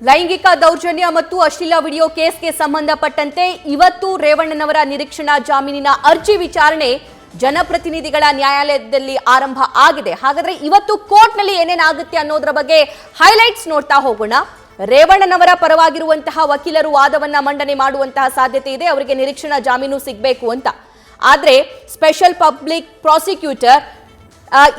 ಲೈಂಗಿಕ ದೌರ್ಜನ್ಯ ಮತ್ತು ಅಶ್ಲೀಲ ವಿಡಿಯೋ ಕೇಸ್ಗೆ ಸಂಬಂಧಪಟ್ಟಂತೆ ಇವತ್ತು ರೇವಣ್ಣನವರ ನಿರೀಕ್ಷಣಾ ಜಾಮೀನಿನ ಅರ್ಜಿ ವಿಚಾರಣೆ ಜನಪ್ರತಿನಿಧಿಗಳ ನ್ಯಾಯಾಲಯದಲ್ಲಿ ಆರಂಭ ಆಗಿದೆ. ಹಾಗಾದ್ರೆ ಇವತ್ತು ಕೋರ್ಟ್ನಲ್ಲಿ ಏನೇನಾಗುತ್ತೆ ಅನ್ನೋದರ ಬಗ್ಗೆ ಹೈಲೈಟ್ಸ್ ನೋಡ್ತಾ ಹೋಗೋಣ. ರೇವಣ್ಣನವರ ಪರವಾಗಿರುವಂತಹ ವಕೀಲರು ವಾದವನ್ನ ಮಂಡನೆ ಮಾಡುವಂತಹ ಸಾಧ್ಯತೆ ಇದೆ, ಅವರಿಗೆ ನಿರೀಕ್ಷಣಾ ಜಾಮೀನು ಸಿಗಬೇಕು ಅಂತ. ಆದ್ರೆ ಸ್ಪೆಷಲ್ ಪಬ್ಲಿಕ್ ಪ್ರಾಸಿಕ್ಯೂಟರ್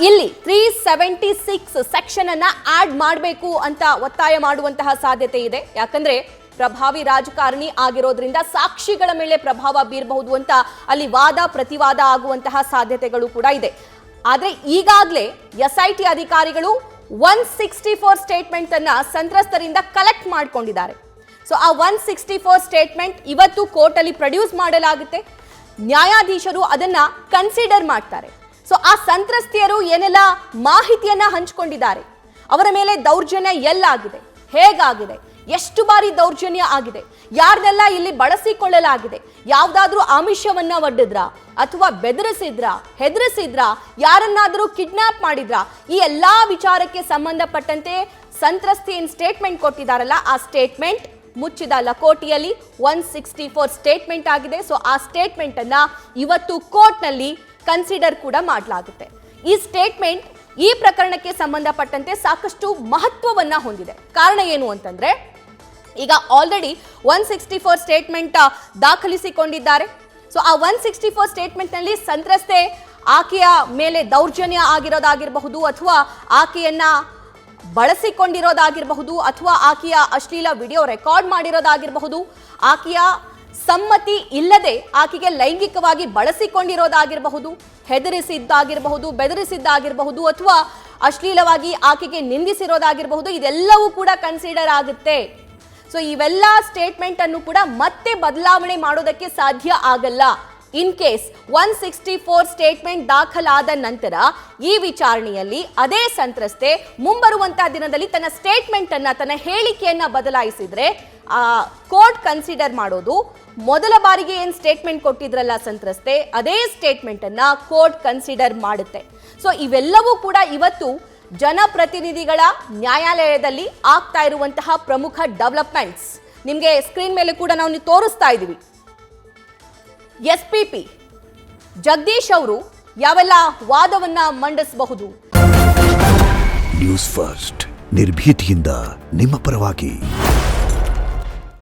ಇಲ್ಲಿ 376 ಸೆಕ್ಷನ್ ಅನ್ನ ಆಡ್ ಮಾಡಬೇಕು ಅಂತ ಒತ್ತಾಯ ಮಾಡುವಂತಹ ಸಾಧ್ಯತೆ ಇದೆ. ಯಾಕಂದ್ರೆ ಪ್ರಭಾವಿ ರಾಜಕಾರಣಿ ಆಗಿರೋದ್ರಿಂದ ಸಾಕ್ಷಿಗಳ ಮೇಲೆ ಪ್ರಭಾವ ಬೀರಬಹುದು ಅಂತ ಅಲ್ಲಿ ವಾದ ಪ್ರತಿವಾದ ಆಗುವಂತಹ ಸಾಧ್ಯತೆಗಳು ಕೂಡ ಇದೆ. ಆದ್ರೆ ಈಗಾಗಲೇ SIT ಅಧಿಕಾರಿಗಳು 164 ಸ್ಟೇಟ್ಮೆಂಟ್ ಅನ್ನ ಸಂತ್ರಸ್ತರಿಂದ ಕಲೆಕ್ಟ್ ಮಾಡ್ಕೊಂಡಿದ್ದಾರೆ. ಸೊ ಆ 164 ಸ್ಟೇಟ್ಮೆಂಟ್ ಇವತ್ತು ಕೋರ್ಟ್ ಅಲ್ಲಿ ಪ್ರೊಡ್ಯೂಸ್ ಮಾಡಲಾಗುತ್ತೆ. ನ್ಯಾಯಾಧೀಶರು ಅದನ್ನ ಕನ್ಸಿಡರ್ ಮಾಡ್ತಾರೆ. ಸೊ ಆ ಸಂತ್ರಸ್ತೆಯರು ಏನೆಲ್ಲ ಮಾಹಿತಿಯನ್ನ ಹಂಚಿಕೊಂಡಿದ್ದಾರೆ, ಅವರ ಮೇಲೆ ದೌರ್ಜನ್ಯ ಎಲ್ಲಾಗಿದೆ, ಹೇಗಾಗಿದೆ, ಎಷ್ಟು ಬಾರಿ ದೌರ್ಜನ್ಯ ಆಗಿದೆ, ಯಾರನ್ನೆಲ್ಲ ಇಲ್ಲಿ ಬಳಸಿಕೊಳ್ಳಲಾಗಿದೆ, ಯಾವ್ದಾದ್ರೂ ಆಮಿಷವನ್ನ ಒಡ್ಡಿದ್ರ ಅಥವಾ ಬೆದರಿಸಿದ್ರ, ಹೆದರಿಸಿದ್ರ, ಯಾರನ್ನಾದ್ರೂ ಕಿಡ್ನಾಪ್ ಮಾಡಿದ್ರ, ಈ ಎಲ್ಲಾ ವಿಚಾರಕ್ಕೆ ಸಂಬಂಧಪಟ್ಟಂತೆ ಸಂತ್ರಸ್ತೆ ಏನ್ ಸ್ಟೇಟ್ಮೆಂಟ್ ಕೊಟ್ಟಿದ್ದಾರಲ್ಲ, ಆ ಸ್ಟೇಟ್ಮೆಂಟ್ ಮುಚ್ಚಿದ ಲಕೋಟಿಯಲ್ಲಿ 164 ಸ್ಟೇಟ್ಮೆಂಟ್ ಆಗಿದೆ. ಸೊ ಆ ಸ್ಟೇಟ್ಮೆಂಟ್ ಅನ್ನ ಇವತ್ತು ಕೋರ್ಟ್ ನಲ್ಲಿ ಕನ್ಸಿಡರ್ ಕೂಡ ಮಾಡಲಾಗುತ್ತೆ. ಈ ಸ್ಟೇಟ್ಮೆಂಟ್ ಈ ಪ್ರಕರಣಕ್ಕೆ ಸಂಬಂಧಪಟ್ಟಂತೆ ಸಾಕಷ್ಟು ಮಹತ್ವವನ್ನ ಹೊಂದಿದೆ. ಕಾರಣ ಏನು ಅಂತಂದ್ರೆ, ಈಗ ಆಲ್ರೆಡಿ 164 ಸ್ಟೇಟ್ಮೆಂಟ್ ದಾಖಲಿಸಿಕೊಂಡಿದ್ದಾರೆ. ಸೊ ಆ 164 ಸ್ಟೇಟ್ಮೆಂಟ್ ನಲ್ಲಿ ಸಂತ್ರಸ್ತೆ ಆಕೆಯ ಮೇಲೆ ದೌರ್ಜನ್ಯ ಆಗಿರೋದಾಗಿರಬಹುದು, ಅಥವಾ ಆಕೆಯನ್ನ ಬಳಸಿಕೊಂಡಿರೋದಾಗಿರಬಹುದು, ಅಥವಾ ಆಕೆಯ ಅಶ್ಲೀಲ ವಿಡಿಯೋ ರೆಕಾರ್ಡ್ ಮಾಡಿರೋದಾಗಿರಬಹುದು, ಆಕೆಯ ಸಮ್ಮತಿ ಇಲ್ಲದೆ ಆಕೆಗೆ ಲೈಂಗಿಕವಾಗಿ ಬಳಸಿಕೊಂಡಿರೋದಾಗಿರಬಹುದು, ಹೆದರಿಸಿದ್ದಾಗಿರಬಹುದು, ಬೆದರಿಸಿದ್ದಾಗಿರಬಹುದು, ಅಥವಾ ಅಶ್ಲೀಲವಾಗಿ ಆಕೆಗೆ ನಿಂದಿಸಿರೋದಾಗಿರಬಹುದು. ಇದೆಲ್ಲವೂ ಕೂಡ ಕನ್ಸಿಡರ್ ಆಗುತ್ತೆ. ಸೊ ಇವೆಲ್ಲ ಸ್ಟೇಟ್ಮೆಂಟ್ ಅನ್ನು ಕೂಡ ಮತ್ತೆ ಬದಲಾವಣೆ ಮಾಡೋದಕ್ಕೆ ಸಾಧ್ಯ ಆಗಲ್ಲ. ಇನ್ ಕೇಸ್ 164 ಸ್ಟೇಟ್ಮೆಂಟ್ ದಾಖಲಾದ ನಂತರ ಈ ವಿಚಾರಣೆಯಲ್ಲಿ ಅದೇ ಸಂತ್ರಸ್ತೆ ಮುಂಬರುವಂತಹ ದಿನದಲ್ಲಿ ತನ್ನ ಸ್ಟೇಟ್ಮೆಂಟ್ ಅನ್ನ, ತನ್ನ ಹೇಳಿಕೆಯನ್ನ ಬದಲಾಯಿಸಿದ್ರೆ ಕೋರ್ಟ್ ಕನ್ಸಿಡರ್ ಮಾಡೋದು, ಮೊದಲ ಬಾರಿಗೆ ಏನ್ ಸ್ಟೇಟ್ಮೆಂಟ್ ಕೊಟ್ಟಿದ್ರಲ್ಲ ಸಂತ್ರಸ್ತೆ, ಅದೇ ಸ್ಟೇಟ್ಮೆಂಟ್ ಅನ್ನ ಕೋರ್ಟ್ ಕನ್ಸಿಡರ್ ಮಾಡುತ್ತೆ. ಸೊ ಇವೆಲ್ಲವೂ ಕೂಡ ಇವತ್ತು ಜನಪ್ರತಿನಿಧಿಗಳ ನ್ಯಾಯಾಲಯದಲ್ಲಿ ಆಗ್ತಾ ಇರುವಂತಹ ಪ್ರಮುಖ ಡೆವಲಪ್ಮೆಂಟ್ಸ್. ನಿಮ್ಗೆ ಸ್ಕ್ರೀನ್ ಮೇಲೆ ಕೂಡ ನಾವು ತೋರಿಸ್ತಾ ಇದೀವಿ. SPP ಜಗದೀಶ್ ಅವರು ಯಾವೆಲ್ಲ ವಾದವನ್ನ ಮಂಡಿಸಬಹುದು? ನ್ಯೂಸ್ ಫಸ್ಟ್, ನಿರ್ಭೀತಿಯಿಂದ ನಿಮ್ಮ ಪರವಾಗಿ.